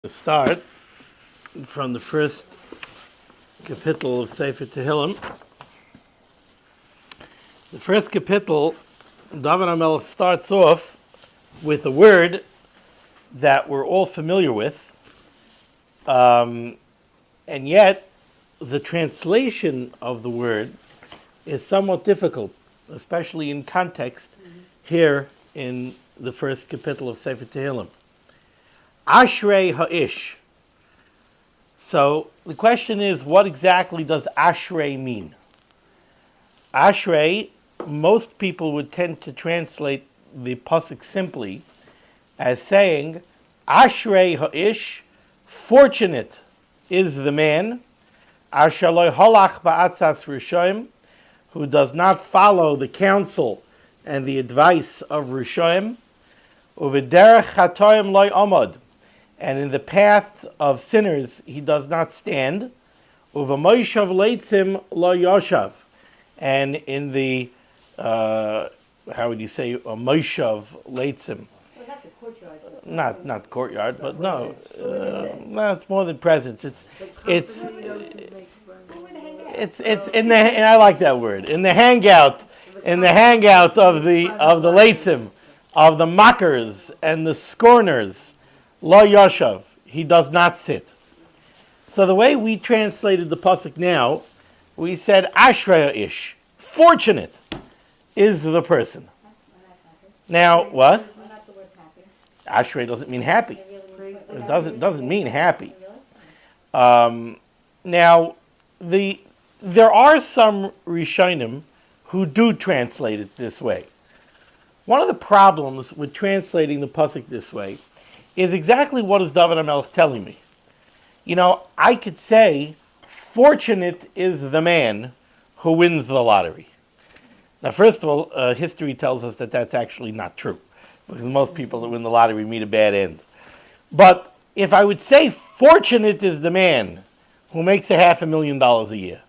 Start from the first kapitel of Sefer Tehillim. The first kapitel, David HaMelech starts off with a word that we're all familiar with, and yet the translation of the word is somewhat difficult, especially in context here in the first kapitel of Sefer Tehillim. Ashrei ha'ish. So the question is, what exactly does Ashrei mean? Ashrei, most people would tend to translate the pasuk simply as saying, Ashrei ha'ish, fortunate is the man, asher lo halach ba'atzas rishoim, who does not follow the counsel and the advice of rishoim, u'v'derech chatoim lo amad, and in the path of sinners he does not stand. Uvamoishav leitzim lo yoshav, and in the how would you say moishav leitzim? Not the courtyard. Not courtyard, but no, it's more than presence. It's in the, and I like that word, in the hangout of the leitzim, of the mockers and the scorners. Lo yoshav, he does not sit. So the way we translated the pasuk now, we said Ashrei ish, fortunate is the person. Now what? Ashrei doesn't mean happy. It doesn't mean happy. Now there are some Rishonim who do translate it this way. One of the problems with translating the pasuk this way is exactly what is David HaMelech telling me. You know, I could say, fortunate is the man who wins the lottery. Now, first of all, history tells us that that's actually not true, because most people that win the lottery meet a bad end. But if I would say, fortunate is the man who makes $500,000 a year.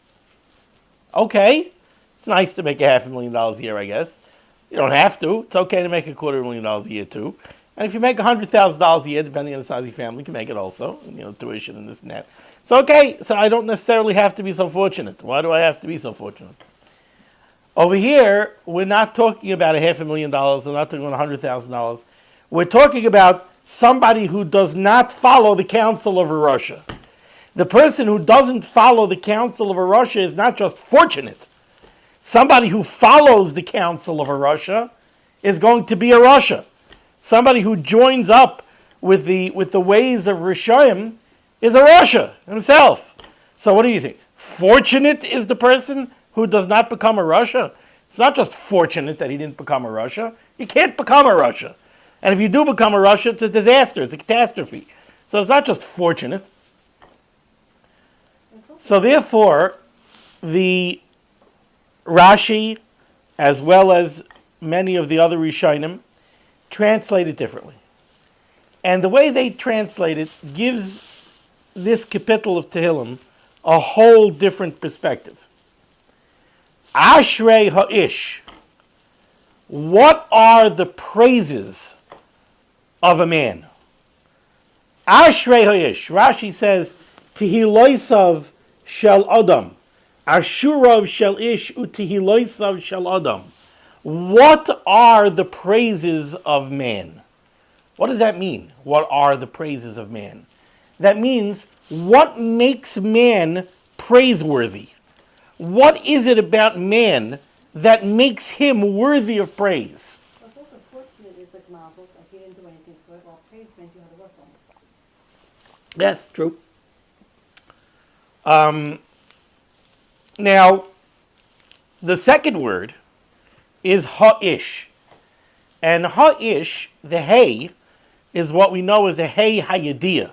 Okay, it's nice to make $500,000 a year, I guess. You don't have to. It's okay to make $250,000 a year, too. And if you make $100,000 a year, depending on the size of your family, you can make it also, tuition and this and that. It's okay, so I don't necessarily have to be so fortunate. Why do I have to be so fortunate? Over here, we're not talking about $500,000, we're not talking about $100,000. We're talking about somebody who does not follow the counsel of a Rasha. The person who doesn't follow the counsel of a Rasha is not just fortunate. Somebody who follows the counsel of a Rasha is going to be a Rasha. Somebody who joins up with the ways of Rishoim is a Rasha himself. So what do you think? Fortunate is the person who does not become a Rasha? It's not just fortunate that he didn't become a Rasha. You can't become a Rasha. And if you do become a Rasha, it's a disaster, it's a catastrophe. So it's not just fortunate. So therefore, the Rashi, as well as many of the other Rishonim, translate it differently. And the way they translate it gives this kapitel of Tehillim a whole different perspective. Ashrei ha'ish. What are the praises of a man? Ashrei ha'ish. Rashi says, Tehiloisav shel Adam. Ashurav shel ish utehiloisav shel Adam. What are the praises of man? What does that mean? What are the praises of man? That means, what makes man praiseworthy? What is it about man that makes him worthy of praise? Well, it's also fortunate is like marbles, like you didn't do anything for it, while praise meant you had to work on it. Yes, true. Now, the second word is ha'ish. And ha'ish, the hay, is what we know as a hay hayadiyah.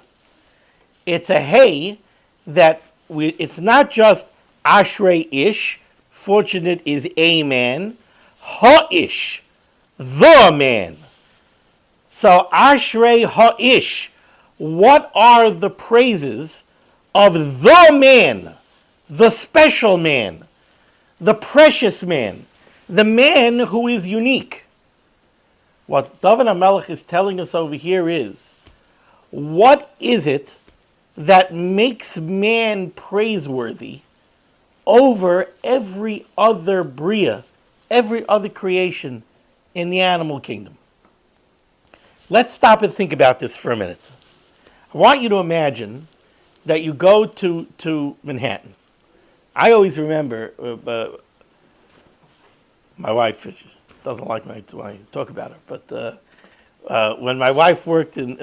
It's a hay that it's not just ashrei ish, fortunate is a man, ha'ish, the man. So ashrei ha'ish, what are the praises of the man, the special man, the precious man, the man who is unique? What David HaMelech is telling us over here is, What is it that makes man praiseworthy over every other bria, every other creation in the animal kingdom? Let's stop and think about this for a minute. I want you to imagine that you go to Manhattan. I always remember, my wife doesn't like when I talk about her, but when my wife worked in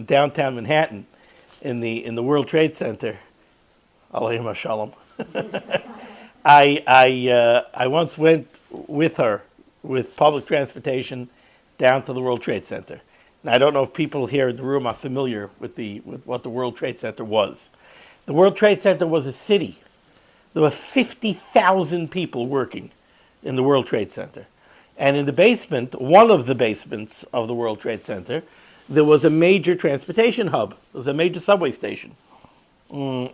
downtown Manhattan, in the World Trade Center, Alayhim Shalom, I once went with her with public transportation down to the World Trade Center. And I don't know if people here in the room are familiar with what the World Trade Center was. The World Trade Center was a city. There were 50,000 people working in the World Trade Center. And in the basement, one of the basements of the World Trade Center, there was a major transportation hub. There was a major subway station. And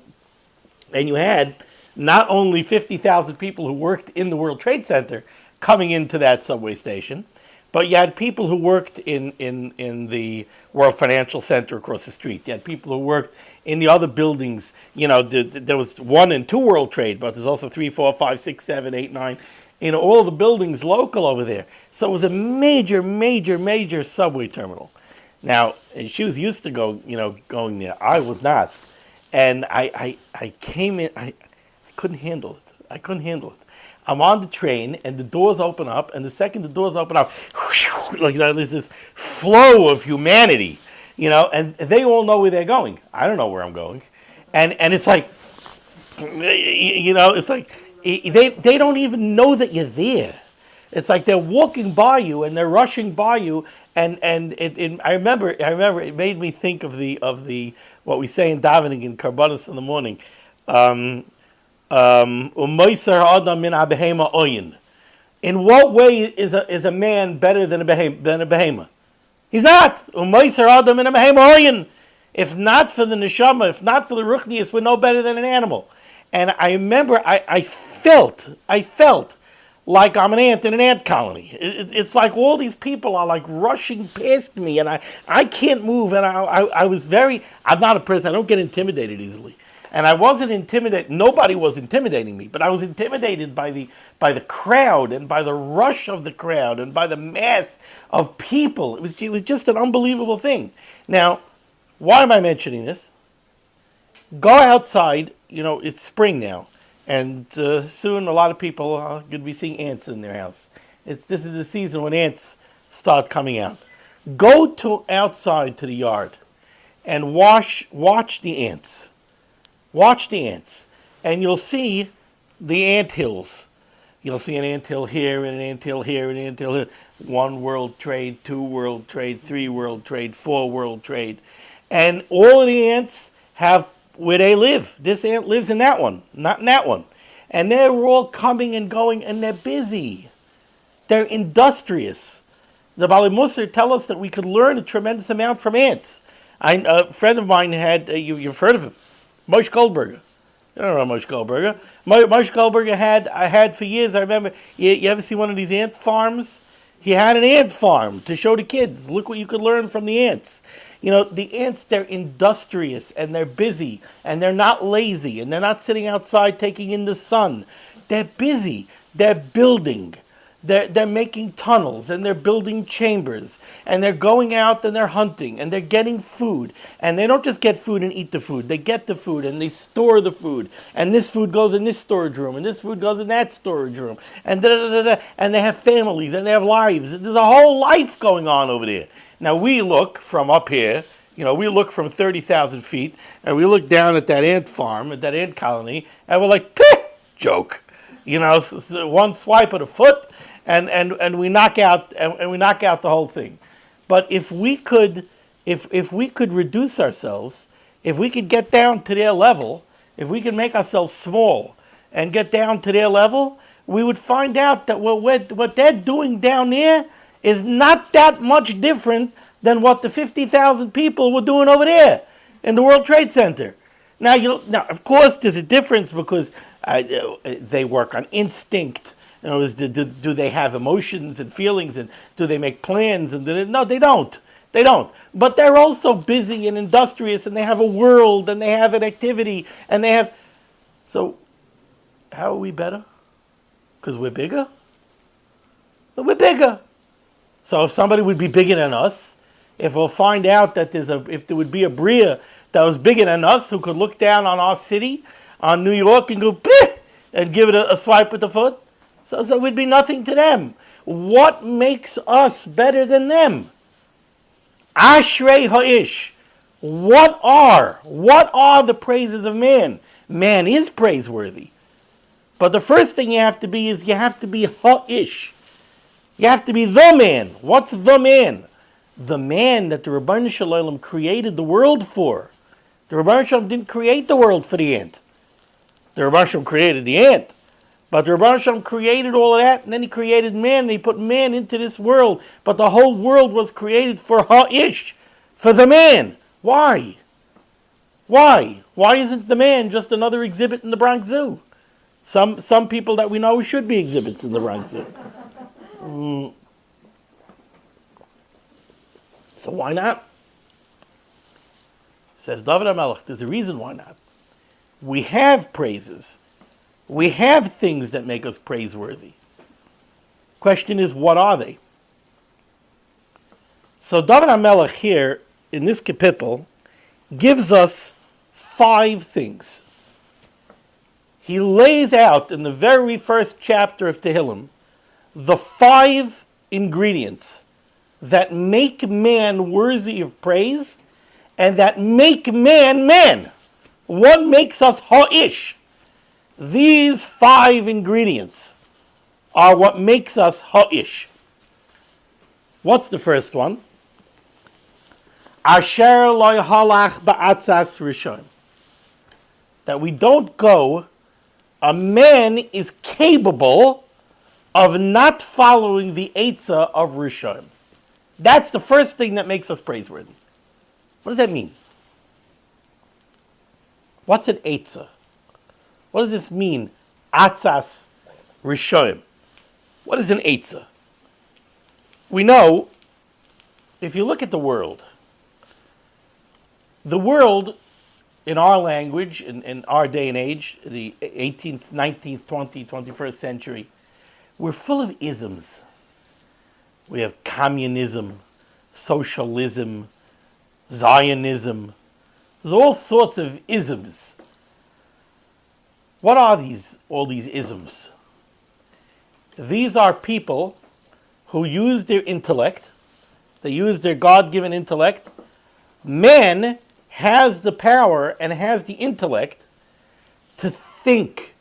you had not only 50,000 people who worked in the World Trade Center coming into that subway station, but you had people who worked in the World Financial Center across the street. You had people who worked in the other buildings. You know, there was 1 and 2 World Trade, but there's also 3, 4, 5, 6, 7, 8, 9. In all the buildings local over there. So it was a major, major, major subway terminal. Now, she was used to going there. I was not. And I came in, I couldn't handle it. I couldn't handle it. I'm on the train, and the doors open up, and the second the doors open up, like there's this flow of humanity, and they all know where they're going. I don't know where I'm going. And it's like, it's like, they don't even know that you're there. It's like they're walking by you, and they're rushing by you, and I remember it made me think of the what we say in davening in Karbanos in the morning. In what way is a man better than a behema? He's not. If not for the neshama, if not for the ruchnius, we're no better than an animal. And I remember I felt like I'm an ant in an ant colony. It's like all these people are like rushing past me, and I can't move. And I'm not a person, I don't get intimidated easily. And I wasn't intimidated, nobody was intimidating me, but I was intimidated by the crowd, and by the rush of the crowd, and by the mass of people. It was just an unbelievable thing. Now, why am I mentioning this? Go outside, it's spring now, and soon a lot of people are going to be seeing ants in their house. This is the season when ants start coming out. Go outside to the yard and watch the ants. Watch the ants, and you'll see the ant hills. You'll see an ant hill here, and an ant hill here, and an ant hill here. 1 World Trade, 2 World Trade, 3 World Trade, 4 World Trade. And all of the ants have where they live. This ant lives in that one, not in that one. And they're all coming and going, and they're busy. They're industrious. The Bali Musar tell us that we could learn a tremendous amount from ants. A friend of mine had, you've heard of him, Moshe Goldberger. You don't know Moshe Goldberger. Moshe Goldberger I had for years, I remember, you ever see one of these ant farms? He had an ant farm to show the kids. Look what you could learn from the ants. The ants, they're industrious, and they're busy, and they're not lazy, and they're not sitting outside taking in the sun. They're busy. They're building. They're making tunnels, and they're building chambers, and they're going out and they're hunting, and they're getting food. And they don't just get food and eat the food. They get the food, and they store the food. And this food goes in this storage room, and this food goes in that storage room. And and they have families, and they have lives. There's a whole life going on over there. Now, we look from up here, we look from 30,000 feet, and we look down at that ant farm, at that ant colony, and we're like, joke. So one swipe of the foot, and we knock out the whole thing. But if we could reduce ourselves, if we could get down to their level, if we could make ourselves small and get down to their level, we would find out that what they're doing down there is not that much different than what the 50,000 people were doing over there in the World Trade Center. Now, of course, there's a difference because they work on instinct. Do they have emotions and feelings, and do they make plans? No, they don't. They don't. But they're also busy and industrious, and they have a world, and they have an activity, and they have... So, how are we better? Because we're bigger? But we're bigger. So if somebody would be bigger than us, if we'll find out that if there would be a Bria that was bigger than us, who could look down on our city, on New York, and go, "Bleh," and give it a swipe with the foot, so it would be nothing to them. What makes us better than them? Ashrei ha'ish. What are the praises of man? Man is praiseworthy. But the first thing you have to be is you have to be ha'ish. You have to be the man. What's the man? The man that the Ribbono Shel Olam created the world for. The Ribbono Shel Olam didn't create the world for the ant. The Ribbono Shel Olam created the ant. But the Ribbono Shel Olam created all of that, and then he created man, and he put man into this world. But the whole world was created for ha'ish, for the man. Why? Why? Why isn't the man just another exhibit in the Bronx Zoo? Some people that we know should be exhibits in the Bronx Zoo. So why not? Says David HaMelech, there's a reason why not. We have praises. We have things that make us praiseworthy. Question is, what are they? So David HaMelech here, in this kapitel, gives us 5 things. He lays out in the very first chapter of Tehillim the 5 ingredients that make man worthy of praise and that make man man. What makes us ha'ish? These 5 ingredients are what makes us ha'ish. What's the first one? Asher lo halach ba'atzas rishon. That we don't go, a man is capable of not following the Eitzah of Rishon. That's the first thing that makes us praiseworthy. What does that mean? What's an Eitzah? What does this mean? Atzas Rishon. What is an Eitzah? We know, if you look at the world in our language, in our day and age, the 18th, 19th, 20th, 21st century, we're full of isms. We have communism, socialism, Zionism. There's all sorts of isms. What are all these isms? These are people who use their intellect. They use their God-given intellect. Man has the power and has the intellect to think,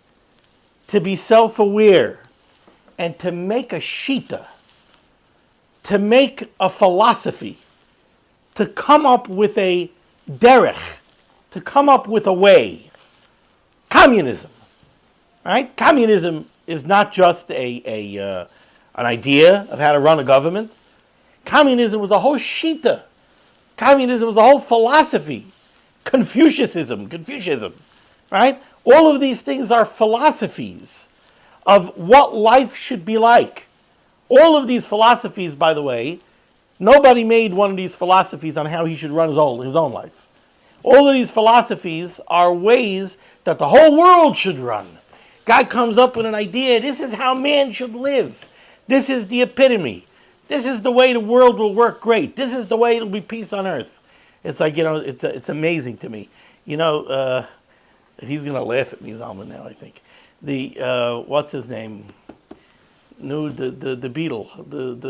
to be self-aware, and to make a shita, to make a philosophy, to come up with a derech, to come up with a way. Communism, right? Communism is not just an idea of how to run a government. Communism was a whole shita. Communism was a whole philosophy. Confucianism, right? All of these things are philosophies of what life should be like. All of these philosophies, by the way, nobody made one of these philosophies on how he should run his own life. All of these philosophies are ways that the whole world should run. God comes up with an idea. This is how man should live. This is the epitome. This is the way the world will work great. This is the way it'll be peace on earth. It's like, it's amazing to me. He's going to laugh at me, Zalman, now, I think. What's his name? No, the Beatle,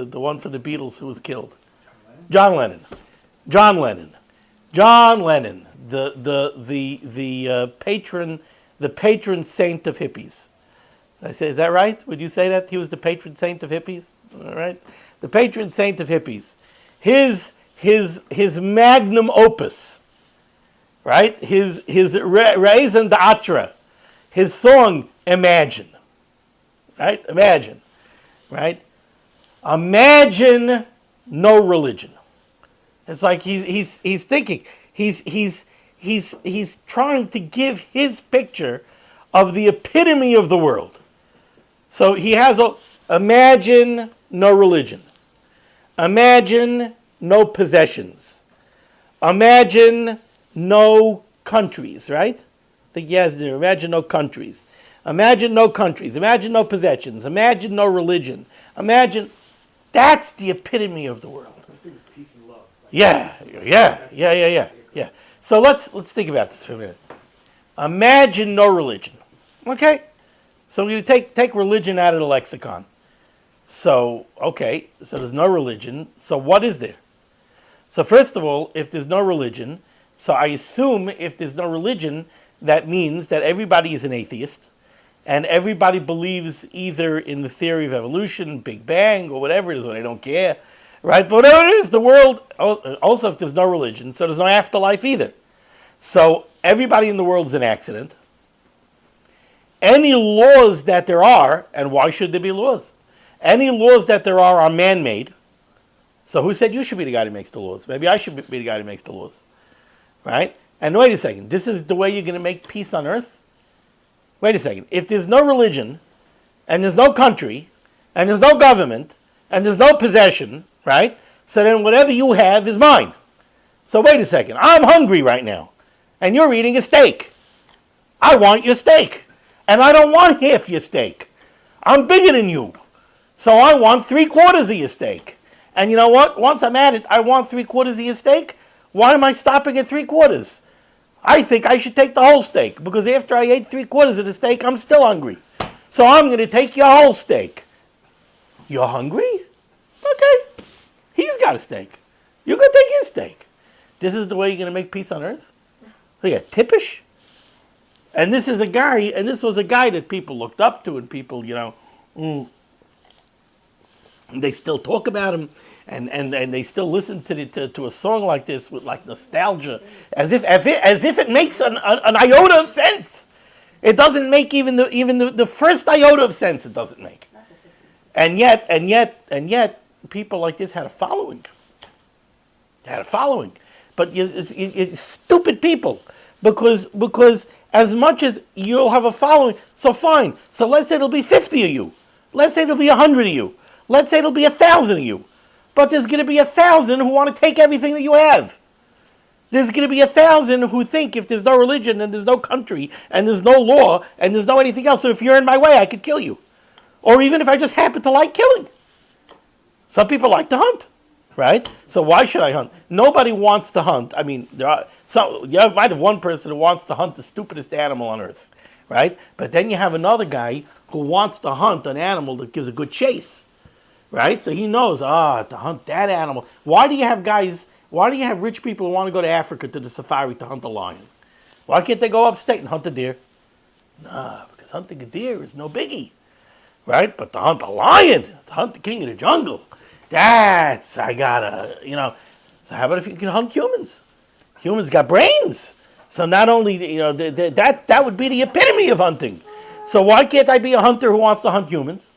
the one for the Beatles who was killed. John Lennon, the patron saint of hippies. I say, is that right? Would you say that he was the patron saint of hippies? All right, the patron saint of hippies. His magnum opus, right? His raison d'etre, his song Imagine, right? Imagine, right? Imagine no religion. It's like he's thinking. He's trying to give his picture of the epitome of the world. So he has imagine no religion. Imagine no possessions. Imagine no countries, right? I think yes, imagine no countries. Imagine no countries. Imagine no possessions. Imagine no religion. Imagine, that's the epitome of the world. This thing is peace and love. Yeah. So let's think about this for a minute. Imagine no religion. Okay? So we take religion out of the lexicon. So there's no religion. So what is there? So first of all, if there's no religion, so I assume if there's no religion, that means that everybody is an atheist, and everybody believes either in the theory of evolution, Big Bang, or whatever it is, or they don't care, right? But whatever it is, the world, also if there's no religion, so there's no afterlife either. So everybody in the world is an accident. Any laws that there are, and why should there be laws? Any laws that there are man-made. So who said you should be the guy who makes the laws? Maybe I should be the guy who makes the laws, right? And wait a second, this is the way you're going to make peace on earth? Wait a second, if there's no religion, and there's no country, and there's no government, and there's no possession, right? So then whatever you have is mine. So wait a second, I'm hungry right now, and you're eating a steak. I want your steak, and I don't want half your steak. I'm bigger than you, so I want 3/4 of your steak. And you know what? Once I'm at it, I want 3/4 of your steak. Why am I stopping at 3/4? I think I should take the whole steak, because after I ate 3/4 of the steak, I'm still hungry. So I'm going to take your whole steak. You're hungry? Okay. He's got a steak. You're going to take his steak. This is the way you're going to make peace on earth? Look at Tippish. And this was a guy that people looked up to, and people, they still talk about him, and they still listen to a song like this with like nostalgia, as if it makes an iota of sense. It doesn't make even the first iota of sense. It doesn't make. And yet, people like this had a following. But it's stupid people, because as much as you'll have a following, so fine. So let's say it'll be 50 of you. Let's say it'll be 100 of you. Let's say it'll be 1,000 of you. But there's going to be 1,000 who want to take everything that you have. There's going to be 1,000 who think if there's no religion and there's no country and there's no law and there's no anything else, so if you're in my way, I could kill you. Or even if I just happen to like killing. Some people like to hunt, right? So why should I hunt? Nobody wants to hunt. I mean, you might have one person who wants to hunt the stupidest animal on earth, right? But then you have another guy who wants to hunt an animal that gives a good chase. Right? So he knows, to hunt that animal. Why do you have rich people who want to go to Africa to the safari to hunt a lion? Why can't they go upstate and hunt a deer? Nah, because hunting a deer is no biggie. Right? But to hunt a lion, to hunt the king of the jungle, so how about if you can hunt humans? Humans got brains. So not only, that would be the epitome of hunting. So why can't I be a hunter who wants to hunt humans?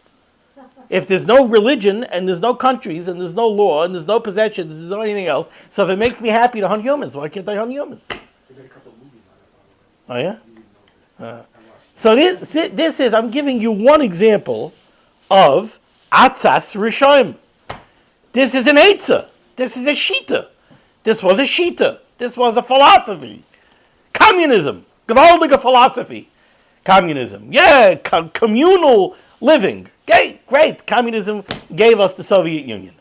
If there's no religion, and there's no countries, and there's no law, and there's no possessions, there's no anything else, so if it makes me happy to hunt humans, why can't I hunt humans? They got a couple of movies on it. Oh, yeah? So this is, I'm giving you one example of Atzas Rishayim. This is an Eitzah. This is a Shita. This was a Shita. This was a philosophy. Communism. Gewaltige philosophy. Communism. Yeah, communal living. Okay, great. Communism gave us the Soviet Union,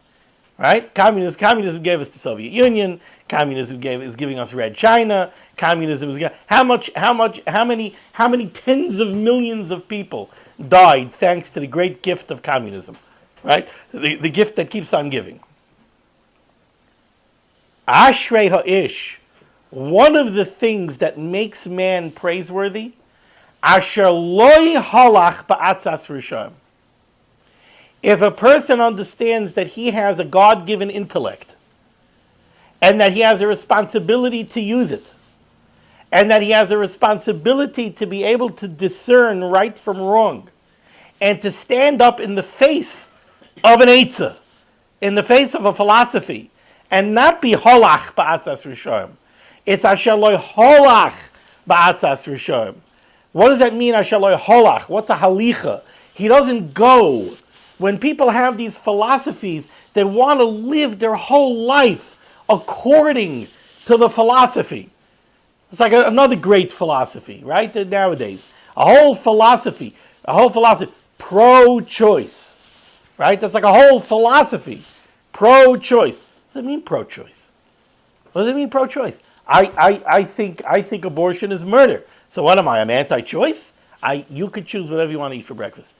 right? Communism gave us the Soviet Union. Communism is giving us Red China. Communism is how many tens of millions of people died thanks to the great gift of communism, right? The gift that keeps on giving. Ashrei ha'ish, one of the things that makes man praiseworthy, asher loy halach ba'atzas rishayim. If a person understands that he has a God-given intellect, and that he has a responsibility to use it, and that he has a responsibility to be able to discern right from wrong, and to stand up in the face of an Eitzah, in the face of a philosophy, and not be holach ba'atzas rishayim. It's asher loy holach ba'atzas rishayim. What does that mean, asher loy holach? What's a halicha? He doesn't go when people have these philosophies, they want to live their whole life according to the philosophy. It's like another great philosophy, right? Nowadays, a whole philosophy, pro-choice, right? That's like a whole philosophy, pro-choice. What does it mean, pro-choice? What does it mean, pro-choice? I think abortion is murder. So what am I? I'm anti-choice. You could choose whatever you want to eat for breakfast.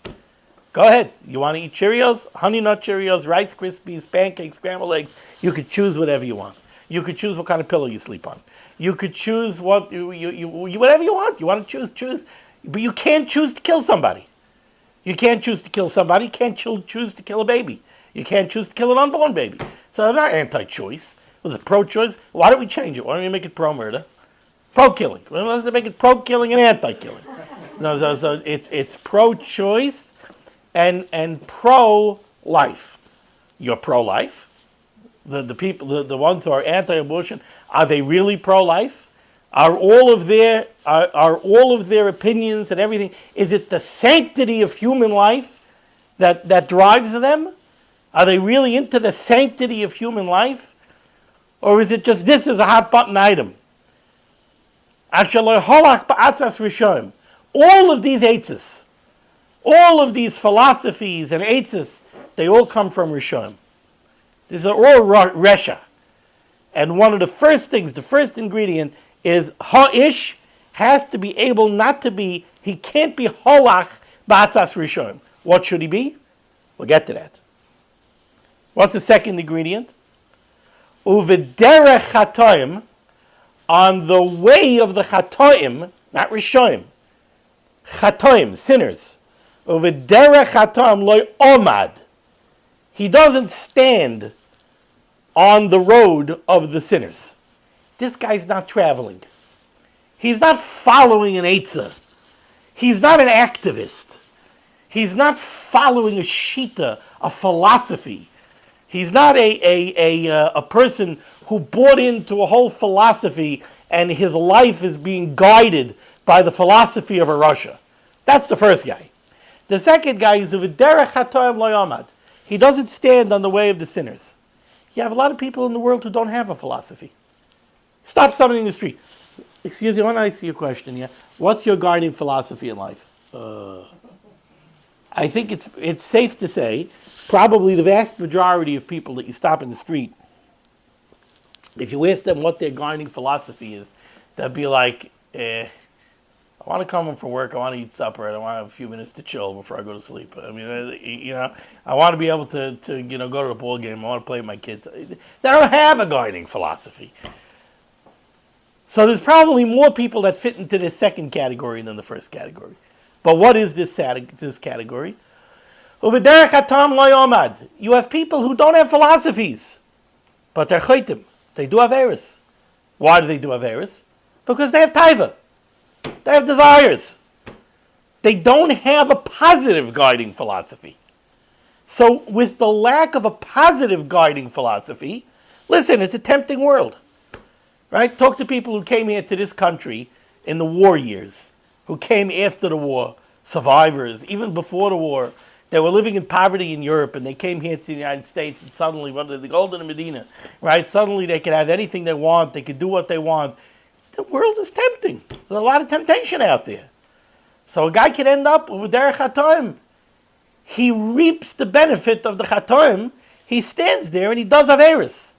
Go ahead. You want to eat Cheerios, Honey Nut Cheerios, Rice Krispies, pancakes, scrambled eggs. You could choose whatever you want. You could choose what kind of pillow you sleep on. You could choose what whatever you want. You want to choose, but you can't choose to kill somebody. You can't choose to kill somebody. You can't choose to kill a baby. You can't choose to kill an unborn baby. So they're not anti-choice. Was it pro-choice? Why don't we change it? Why don't we make it pro-murder? Pro-killing. Well, let's make it pro-killing and anti-killing. No, so it's pro-choice and pro-life. You're pro-life. The people, the ones who are anti-abortion, are they really pro-life? Are all of their opinions and everything? Is it the sanctity of human life that drives them? Are they really into the sanctity of human life, or is it just this is a hot button item? All of these eitzes, all of these philosophies and eitzes, they all come from Rishonim. These are all Resha. And one of the first things, the first ingredient is ha'ish has to be able not to be, he can't be holach ba'atzas Rishonim. What should he be? We'll get to that. What's the second ingredient? Uvederech chatoim, on the way of the chatoim, not Rishonim, chatoim, sinners. Uvederech chatoim loy omad. He doesn't stand on the road of the sinners. This guy's not traveling. He's not following an eitzah. He's not an activist. He's not following a shita, a philosophy. He's not a person who bought into a whole philosophy and his life is being guided by the philosophy of a Russia. That's the first guy. The second guy is Uviderech Chatoim Lo Yamad. He doesn't stand on the way of the sinners. You have a lot of people in the world who don't have a philosophy. Stop somebody in the street. Excuse me, I want to ask you a question. Yeah, what's your guiding philosophy in life? I think it's safe to say, probably the vast majority of people that you stop in the street, if you ask them what their guiding philosophy is, they'll be like, I want to come home from work, I want to eat supper, and I want to have a few minutes to chill before I go to sleep. I mean, I want to be able to go to the ball game, I want to play with my kids. They don't have a guiding philosophy. So there's probably more people that fit into this second category than the first category. But what is this category? You have people who don't have philosophies, but they're chaytim. They do averis. Why do they do averis? Because they have taiva. They have desires. They don't have a positive guiding philosophy. So with the lack of a positive guiding philosophy, listen, it's a tempting world. Right? Talk to people who came here to this country in the war years, who came after the war, survivors, even before the war. They were living in poverty in Europe, and they came here to the United States, and suddenly, the Golden Medina, right? Suddenly they could have anything they want, they could do what they want. The world is tempting. There's a lot of temptation out there. So a guy can end up with derech chatoim. He reaps the benefit of the chatoim. He stands there and he does averis.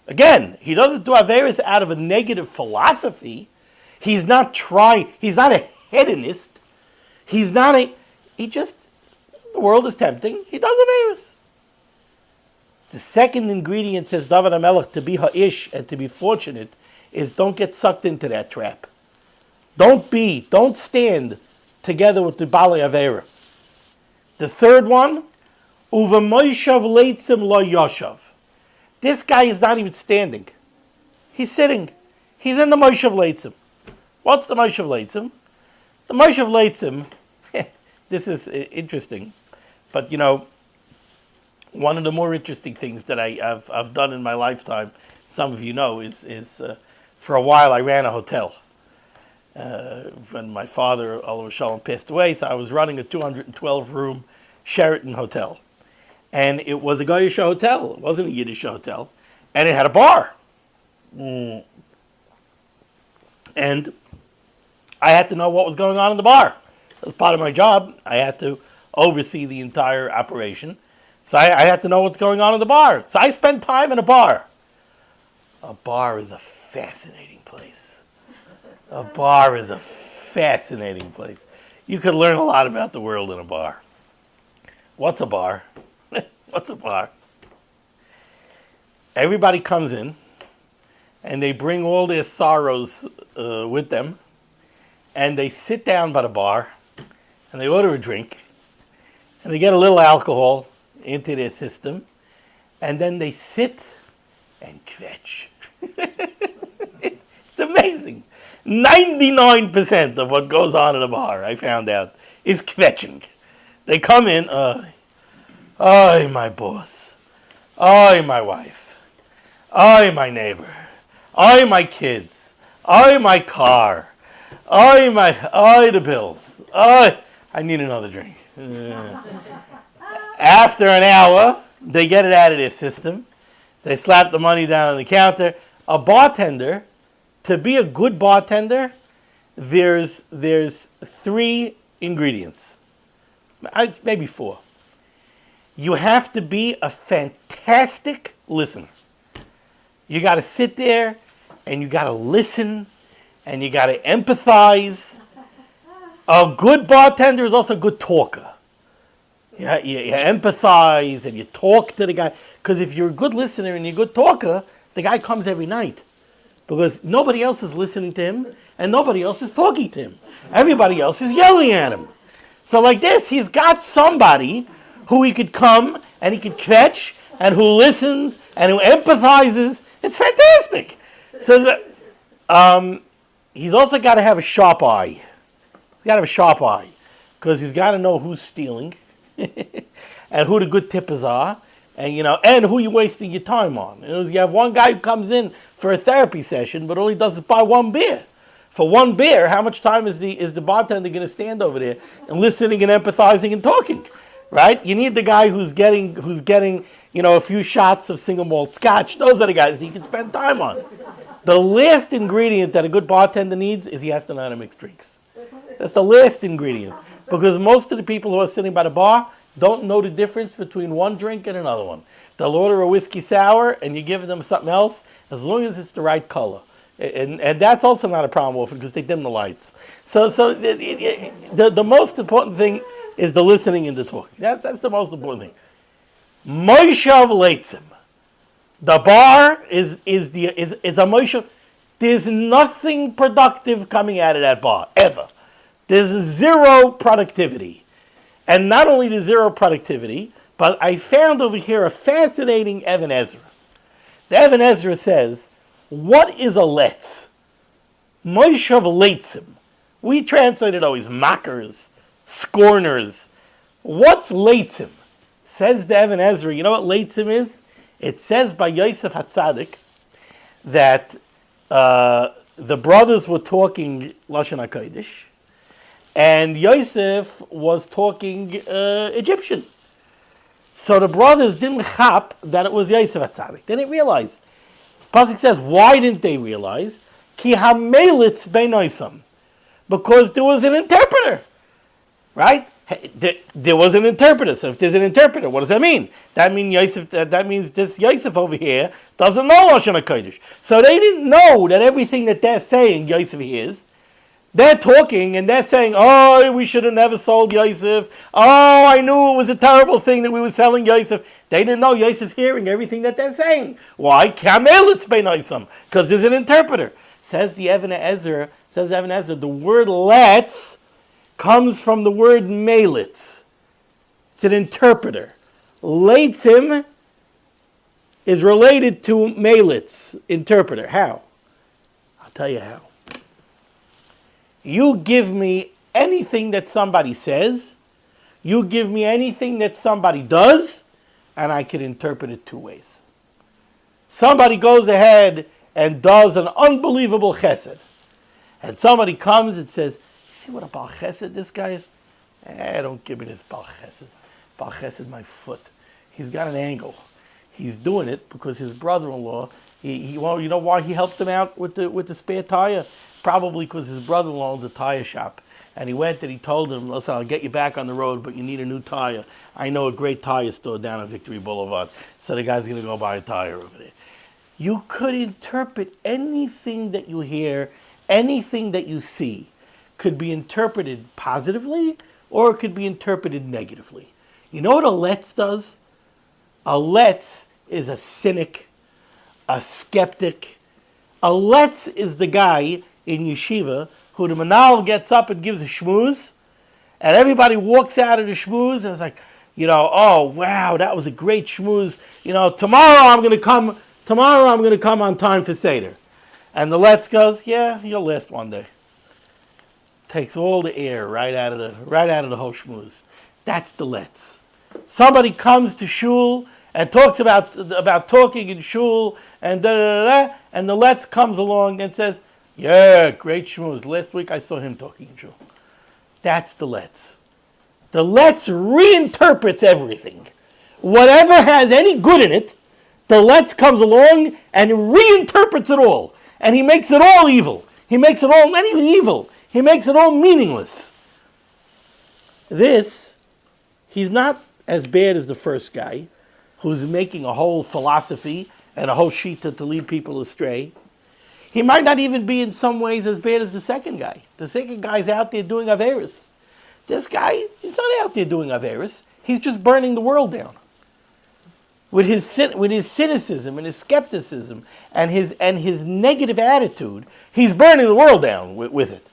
Again, he doesn't do averis out of a negative philosophy. He's not a hedonist. The world is tempting. He does averis. The second ingredient, says David HaMelech, to be ha'ish and to be fortunate, is don't get sucked into that trap. Don't stand together with the Baalei Avera. The third one, uva moishav leitzim lo yoshav. This guy is not even standing. He's sitting. He's in the moishav leitzim. What's the moishav leitzim? The moishav leitzim, this is interesting, but one of the more interesting things that I've done in my lifetime, some of you know, is for a while I ran a hotel. When my father, Olav Shalom, passed away, so I was running a 212-room Sheraton hotel. And it was a Goyish hotel. It wasn't a Yiddish hotel. And it had a bar. And I had to know what was going on in the bar. That was part of my job. I had to oversee the entire operation. So I had to know what's going on in the bar. So I spent time in a bar. A bar is a fascinating place. A bar is a fascinating place. You could learn a lot about the world in a bar. What's a bar? What's a bar? Everybody comes in and they bring all their sorrows with them, and they sit down by the bar and they order a drink and they get a little alcohol into their system, and then they sit and kvetch. It's amazing. 99% of what goes on in a bar, I found out, is kvetching. They come in, I, my boss, I, my wife, I, my neighbor, I, my kids, I, my car, I, the bills, I need another drink. After an hour, they get it out of their system. They slap the money down on the counter. A bartender, to be a good bartender, there's 3 ingredients, maybe 4. You have to be a fantastic listener. You got to sit there and you got to listen and you got to empathize. A good bartender is also a good talker. You empathize and you talk to the guy. Because if you're a good listener and you're a good talker, the guy comes every night. Because nobody else is listening to him and nobody else is talking to him. Everybody else is yelling at him. So like this, he's got somebody who he could come and he could catch and who listens and who empathizes. It's fantastic. So he's also got to have a sharp eye. He's got to have a sharp eye because he's got to know who's stealing and who the good tippers are, and who you're wasting your time on. You have one guy who comes in for a therapy session, but all he does is buy 1 beer. For 1 beer, how much time is the bartender going to stand over there and listening and empathizing and talking, right? You need the guy who's getting a few shots of single malt scotch. Those are the guys that you can spend time on. The last ingredient that a good bartender needs is he has to know how to mix drinks. That's the last ingredient. Because most of the people who are sitting by the bar don't know the difference between one drink and another one. They'll order a whiskey sour and you give them something else as long as it's the right color. And that's also not a problem often because they dim the lights. So the most important thing is the listening and the talking. That's the most important thing. Moshav Leitzim. The bar is a Moshav. There's nothing productive coming out of that bar, ever. There's 0 productivity. And not only the 0 productivity, but I found over here a fascinating Even Ezra. The Even Ezra says, what is a letz? Moshav Leitzim. We translated always mockers, scorners. What's Leitzim? Says the Even Ezra, you know what Leitzim is? It says by Yosef HaTzadik that the brothers were talking Lashon HaKodesh, and Yosef was talking Egyptian. So the brothers didn't chap that it was Yosef HaTzadik. They didn't realize. Pasuk says, why didn't they realize? Ki hamelitz beinoisam. Because there was an interpreter. Right? There was an interpreter. So if there's an interpreter, what does that mean? That means this Yosef over here doesn't know Lashon HaKodesh. So they didn't know that everything that they're saying Yosef hears. They're talking and they're saying, oh, we should have never sold Yosef. Oh, I knew it was a terrible thing that we were selling Yosef. They didn't know Yosef's hearing everything that they're saying. Why? Because there's an interpreter. Says the Even Ezra, the word let's comes from the word melitz. It's an interpreter. Leitzim is related to melitz, interpreter. How? I'll tell you how. You give me anything that somebody says, you give me anything that somebody does, and I can interpret it 2 ways. Somebody goes ahead and does an unbelievable chesed. And somebody comes and says, see what a Baal Chesed this guy is? Don't give me this Baal Chesed. Baal Chesed, my foot. He's got an angle. He's doing it because his brother-in-law, well, you know why he helped him out with the spare tire? Probably because his brother-in-law owns a tire shop. And he went and he told him, listen, I'll get you back on the road, but you need a new tire. I know a great tire store down on Victory Boulevard. So the guy's going to go buy a tire over there. You could interpret anything that you hear, anything that you see, could be interpreted positively or it could be interpreted negatively. You know what a let's does? A let's is a cynic, a skeptic. A let's is the guy in yeshiva who the manal gets up and gives a shmooze, and everybody walks out of the shmooze and it's like, oh wow, that was a great shmooze. Tomorrow I'm gonna come on time for Seder. And the let's goes, yeah, you'll last one day. Takes all the air right out of the whole shmooze. That's the let's. Somebody comes to shul and talks about talking in shul and and the let's comes along and says, yeah, great shmooze. Last week I saw him talking in shul. That's the let's. The let's reinterprets everything. Whatever has any good in it, the let's comes along and reinterprets it all. And he makes it all evil. He makes it all not even evil. He makes it all meaningless. He's not as bad as the first guy, who's making a whole philosophy and a whole shita to lead people astray. He might not even be in some ways as bad as the second guy. The second guy's out there doing Averis. This guy, he's not out there doing Averis. He's just burning the world down. With his cynicism and his skepticism and his negative attitude, he's burning the world down with it.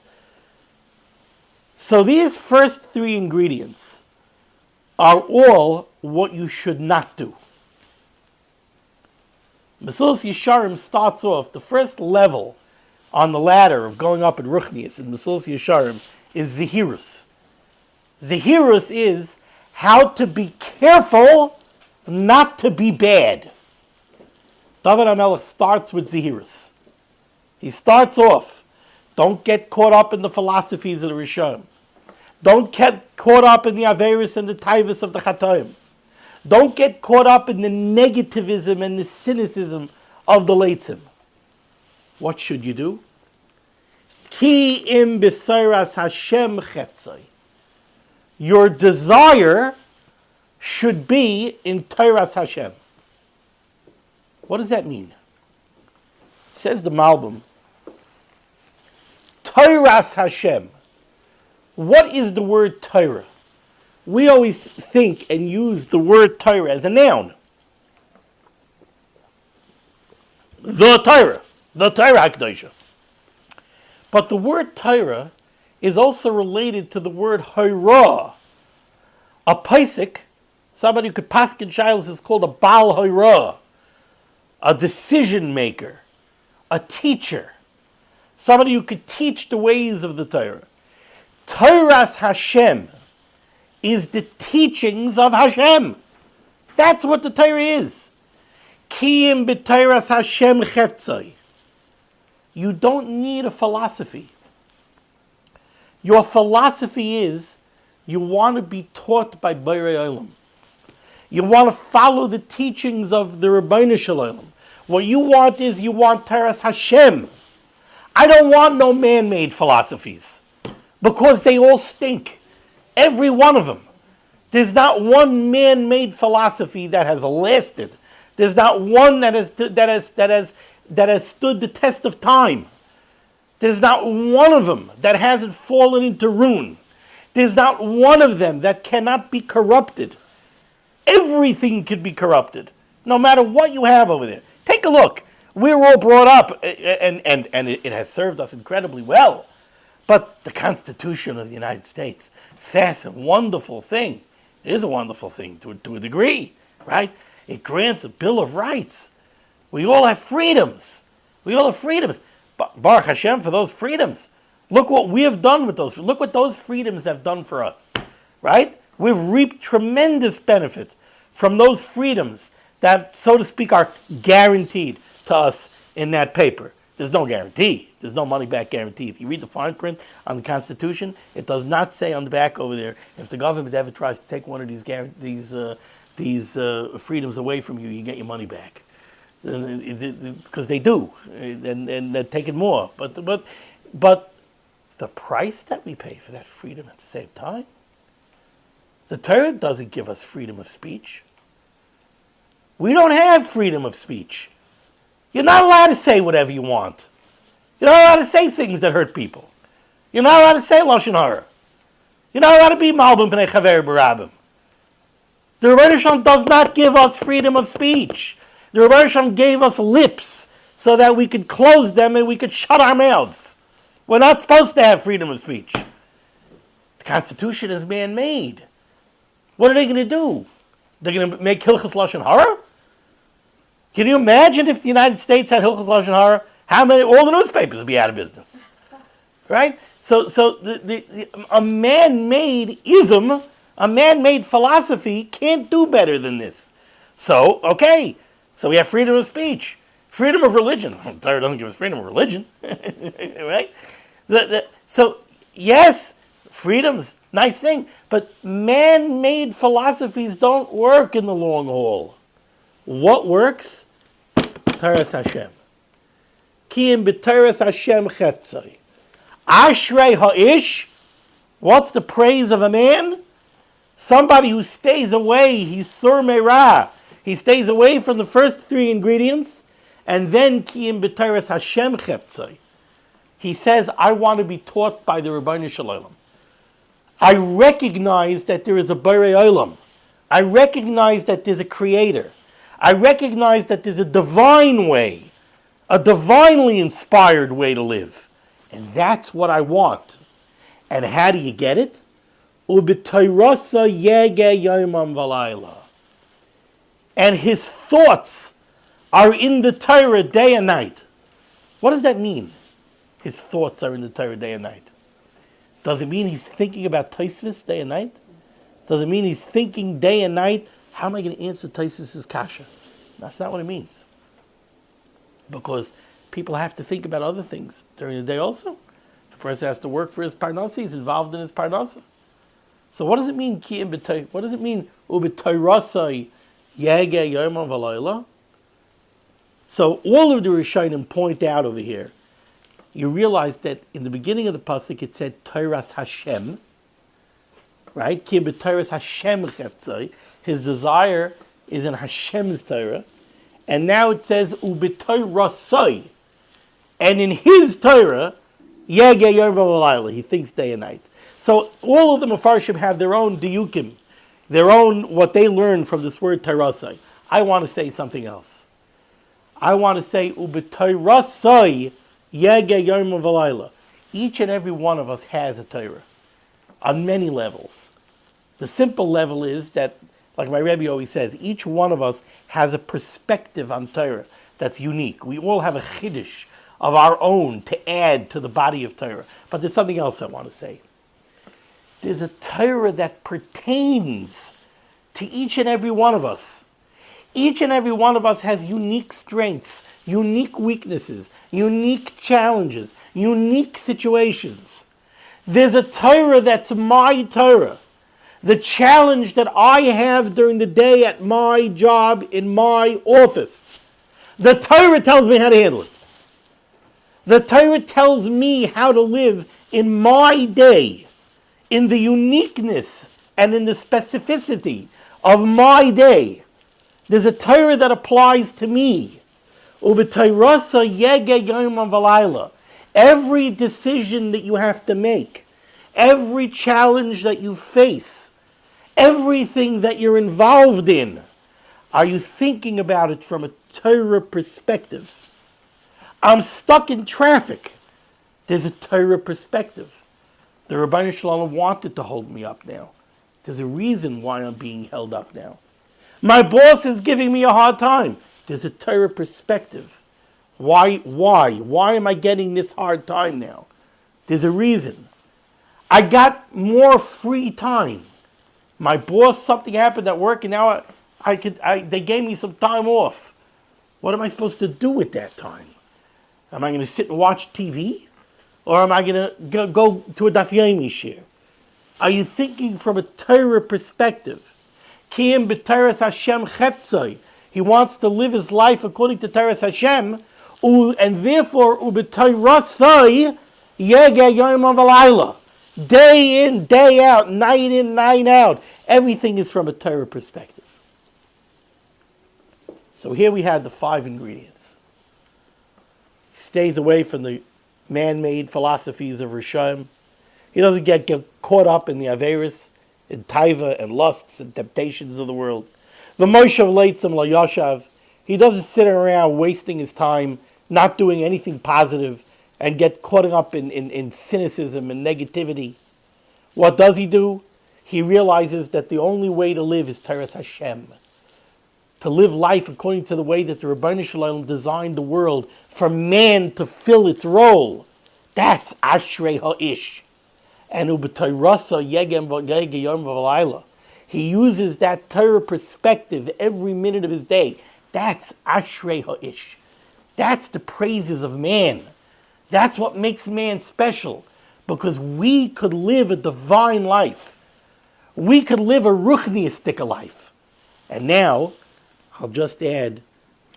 So these first three ingredients are all what you should not do. Mesulas Yesharim starts off, the first level on the ladder of going up in Ruchnius in Mesulas Yesharim is Zehirus. Zehirus is how to be careful not to be bad. David HaMelech starts with Zehirus. He starts off, don't get caught up in the philosophies of the Rishon. Don't get caught up in the Averis and the Taivas of the Chatoim. Don't get caught up in the negativism and the cynicism of the Leitzim. What should you do? Ki im b'seiras Hashem cheftzai. Your desire should be in Torah's Hashem. What does that mean? Says the Malbim, Torah's Hashem. What is the word Torah? We always think and use the word Torah as a noun. The Torah HaKadoshah. But the word Torah is also related to the word Horah. A Paisik, somebody who could paskin shilos, is called a Baal Horah, a decision maker, a teacher, somebody who could teach the ways of the Torah. Torah's Hashem is the teachings of Hashem. That's what the Torah is. Kiyim b'Torah's Hashem cheftzai. You don't need a philosophy. Your philosophy is you want to be taught by Borei Olam. You want to follow the teachings of the Rebbeinu Shalom. What you want is you want Torah's Hashem. I don't want no man-made philosophies because they all stink. Every one of them. There's not one man-made philosophy that has lasted. There's not one that has stood the test of time. There's not one of them that hasn't fallen into ruin. There's not one of them that cannot be corrupted. Everything could be corrupted, no matter what you have over there. Take a look. We're all brought up, and it has served us incredibly well. But the Constitution of the United States, fascinating, wonderful thing. It is a wonderful thing to a degree, right? It grants a Bill of Rights. We all have freedoms. But Baruch Hashem for those freedoms. Look what we have done with those. Look what those freedoms have done for us, right? We've reaped tremendous benefit from those freedoms that, so to speak, are guaranteed to us in that paper. There's no guarantee. There's no money-back guarantee. If you read the fine print on the Constitution, it does not say on the back over there, if the government ever tries to take one of these these freedoms away from you, you get your money back. Because they do, and they're taking more. But the price that we pay for that freedom at the same time, the Torah doesn't give us freedom of speech. We don't have freedom of speech. You're not allowed to say whatever you want. You're not allowed to say things that hurt people. You're not allowed to say Lashon Hara. You're not allowed to be Malbim B'nei Chaver B'Rabim. The Rebbeinu Shalom does not give us freedom of speech. The Rebbeinu Shalom gave us lips so that we could close them and we could shut our mouths. We're not supposed to have freedom of speech. The Constitution is man-made. What are they going to do? They're going to make Hilchos Lashon Hara? Can you imagine if the United States had Hilchos Lashon Hara? All the newspapers would be out of business. Right? So a man-made ism, a man-made philosophy can't do better than this. So we have freedom of speech, freedom of religion. Torah doesn't give us freedom of religion, right? So yes, freedom's a nice thing, but man-made philosophies don't work in the long haul. What works? Torah Hashem. Kiyim b'Torah Hashem chetzai. Ashrei ha'ish. What's the praise of a man? Somebody who stays away. He's sur me'ra. He stays away from the first three ingredients, and then Kiyim b'Torah Hashem chetzai. He says, I want to be taught by the Rebbeinu Shalom. I recognize that there is a Borei Olam. I recognize that there's a creator. I recognize that there's a divine way, a divinely inspired way to live. And that's what I want. And how do you get it? Ub'Torasa yege yomam v'layla. And his thoughts are in the Torah day and night. What does that mean? His thoughts are in the Torah day and night. Does it mean he's thinking about Tosfos day and night? Does it mean he's thinking day and night, how am I going to answer Tosfos' kasha? That's not what it means. Because people have to think about other things during the day also. The person has to work for his parnasa, he's involved in his parnasa. So what does it mean, Kiyim b'Torah? What does it mean, Ub'Torasai yege yomam v'layla? So all of the Rishonim point out over here, you realize that in the beginning of the pasuk it said Torahs Hashem, right? Kiyim b'Torahs Hashem chetzai. His desire is in Hashem's Torah. And now it says Ub'Torasai. And in his Torah, Yege Yom V'Layla, he thinks day and night. So all of the Mefarshim have their own diyukim, their own, what they learn from this word Torasai. I want to say something else. I want to say Ub'Torasai Yege Yom V'Layla. Each and every one of us has a Torah on many levels. The simple level is that, like my Rebbe always says, each one of us has a perspective on Torah that's unique. We all have a chiddush of our own to add to the body of Torah. But there's something else I want to say. There's a Torah that pertains to each and every one of us. Each and every one of us has unique strengths, unique weaknesses, unique challenges, unique situations. There's a Torah that's my Torah. The challenge that I have during the day at my job, in my office. The Torah tells me how to handle it. The Torah tells me how to live in my day, in the uniqueness and in the specificity of my day. There's a Torah that applies to me. Ub'Torasa yege yomam v'layla. Every decision that you have to make, every challenge that you face, everything that you're involved in, are you thinking about it from a Torah perspective? I'm stuck in traffic. There's a Torah perspective. The Rebbeinu Shalom wanted to hold me up now. There's a reason why I'm being held up now. My boss is giving me a hard time. There's a Torah perspective. Why am I getting this hard time now? There's a reason. I got more free time. My boss, something happened at work, and now they gave me some time off. What am I supposed to do with that time? Am I going to sit and watch TV? Or am I going to go to a Daf Yomi shir? Are you thinking from a Torah perspective? Kiyim b'teres Hashem cheftzoi. He wants to live his life according to Teres Hashem, and therefore ub'teirasoi yege yom v'layla. Day in, day out, night in, night out. Everything is from a Torah perspective. So here we have the 5 ingredients. He stays away from the man-made philosophies of Rishayim. He doesn't get caught up in the Averis, in Taiva, and lusts, and temptations of the world. V'moshav leitzim lo yashav. He doesn't sit around wasting his time, not doing anything positive, and get caught up in cynicism and negativity. What does he do? He realizes that the only way to live is Teres Hashem. To live life according to the way that the Rebbeinu Shalom designed the world for man to fill its role. That's Ashrei Ha'ish. And Ub'Torasa Yegem Yom V'Layla. He uses that Torah perspective every minute of his day. That's Ashrei Ha'ish. That's the praises of man. That's what makes man special. Because we could live a divine life. We could live a ruchniistic life. And now, I'll just add,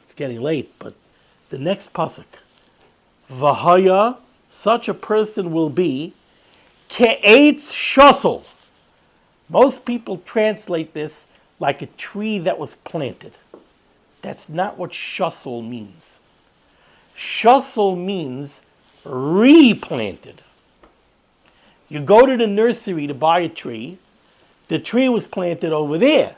it's getting late, but the next pasuk. V'haya, such a person will be, ke'etz shosel. Most people translate this like a tree that was planted. That's not what shosel means. Shosel means replanted. You go to the nursery to buy a tree. The tree was planted over there.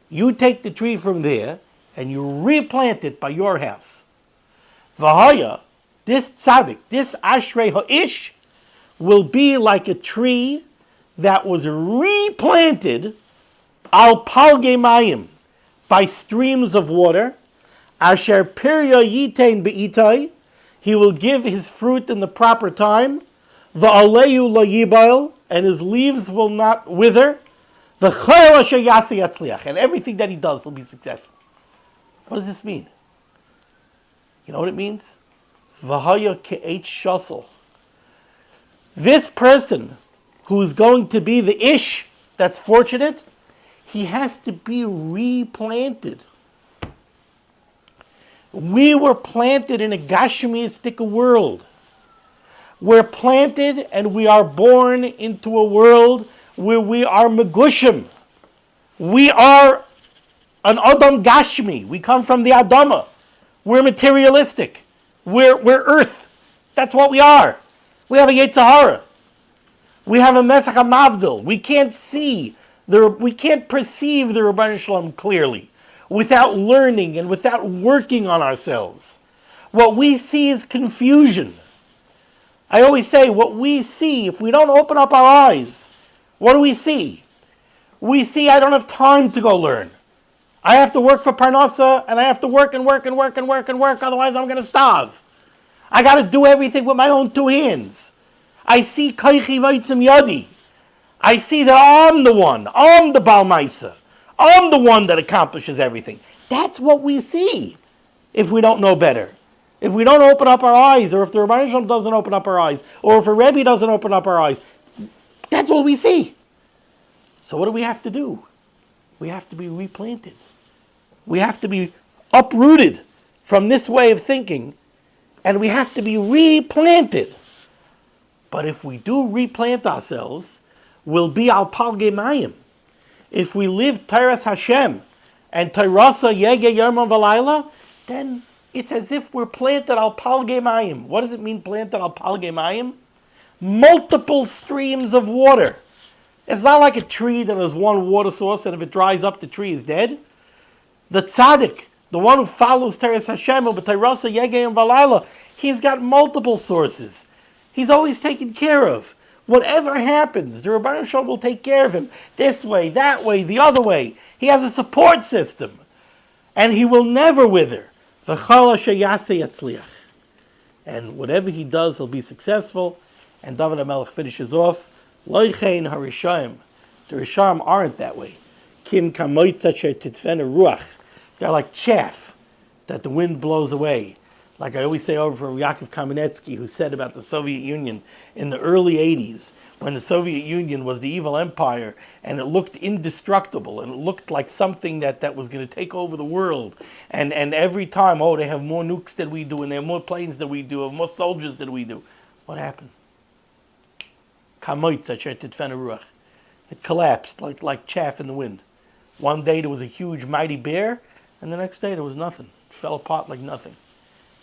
You take the tree from there and you replant it by your house. V'haya, this tzaddik, this Ashrei Ha'ish, will be like a tree that was replanted al palge mayim, by streams of water. Asher pirya yitain be'itai, he will give his fruit in the proper time. V'aleyu lo yibail, and his leaves will not wither. V'chayel asher yasi yatzliach, and everything that he does will be successful. What does this mean? You know what it means? V'haya ke'etz shosel. This person who is going to be the ish that's fortunate, he has to be replanted. We were planted in a gashmiistic world. We're planted and we are born into a world where we are megushim. We are an Adam Gashmi. We come from the Adama. We're materialistic. We're earth. That's what we are. We have a Yetzirah. We have a Mesach HaMavdil. We can't see, we can't perceive the Rebbeinu Shalom clearly without learning and without working on ourselves. What we see is confusion. I always say, what we see, if we don't open up our eyes, what do we see? We see, I don't have time to go learn. I have to work for Parnasa, and I have to work and work and work and work and work, otherwise I'm going to starve. I got to do everything with my own 2 hands. I see Kaichi Vaitzim Yadi. I see that I'm the one. I'm the Baal Maisa. I'm the one that accomplishes everything. That's what we see if we don't know better. If we don't open up our eyes, or if the Rebbeinu Shalom doesn't open up our eyes, or if a Rebbe doesn't open up our eyes, that's what we see. So what do we have to do? We have to be replanted. We have to be uprooted from this way of thinking, and we have to be replanted. But if we do replant ourselves, we'll be al palge mayim. If we live Teres Hashem and Teirasa Yege Yom V'Layla, then it's as if we're planted al palge mayim. What does it mean, planted al palge mayim? Multiple streams of water. It's not like a tree that has one water source, and if it dries up, the tree is dead. The tzaddik, the one who follows Teres Hashem, but Teirasa Yege Yom V'Layla, he's got multiple sources. He's always taken care of. Whatever happens, the Rebbeinu Shalom will take care of him. This way, that way, the other way. He has a support system. And he will never wither. And whatever he does, he'll be successful. And David HaMelech finishes off, Loichein HaRishayim. The Rishayim aren't that way. Kim kamoitza she'titzvena ruach. They're like chaff that the wind blows away. Like I always say over from Yaakov Kamenetsky, who said about the Soviet Union in the early 80s, when the Soviet Union was the evil empire and it looked indestructible and it looked like something that was going to take over the world. And every time, oh, they have more nukes than we do and they have more planes than we do, have more soldiers than we do. What happened? It collapsed like chaff in the wind. One day there was a huge mighty bear, and the next day there was nothing. It fell apart like nothing.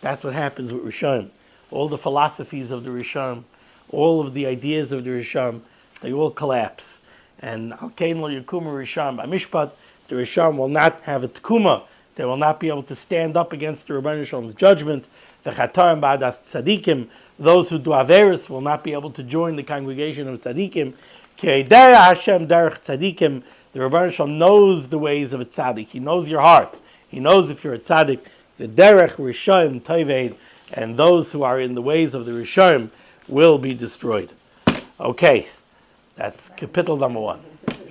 That's what happens with Rishon. All the philosophies of the Rishon, all of the ideas of the Rishon, they all collapse. And Al-Kain lo Yakuma Rishon B'Mishpat, the Rishon will not have a Tkuma. They will not be able to stand up against the Rebbeinu Shalom's judgment. V'chataim ba'adas tzadikim, those who do Averis will not be able to join the congregation of tzadikim. Ki eidei Hashem derech tzadikim, the Rebbeinu Shalom knows the ways of a tzaddik. He knows your heart. He knows if you're a tzaddik. The derech Rishon Toveid, and those who are in the ways of the Rishon will be destroyed. Okay, that's kapitel number 1.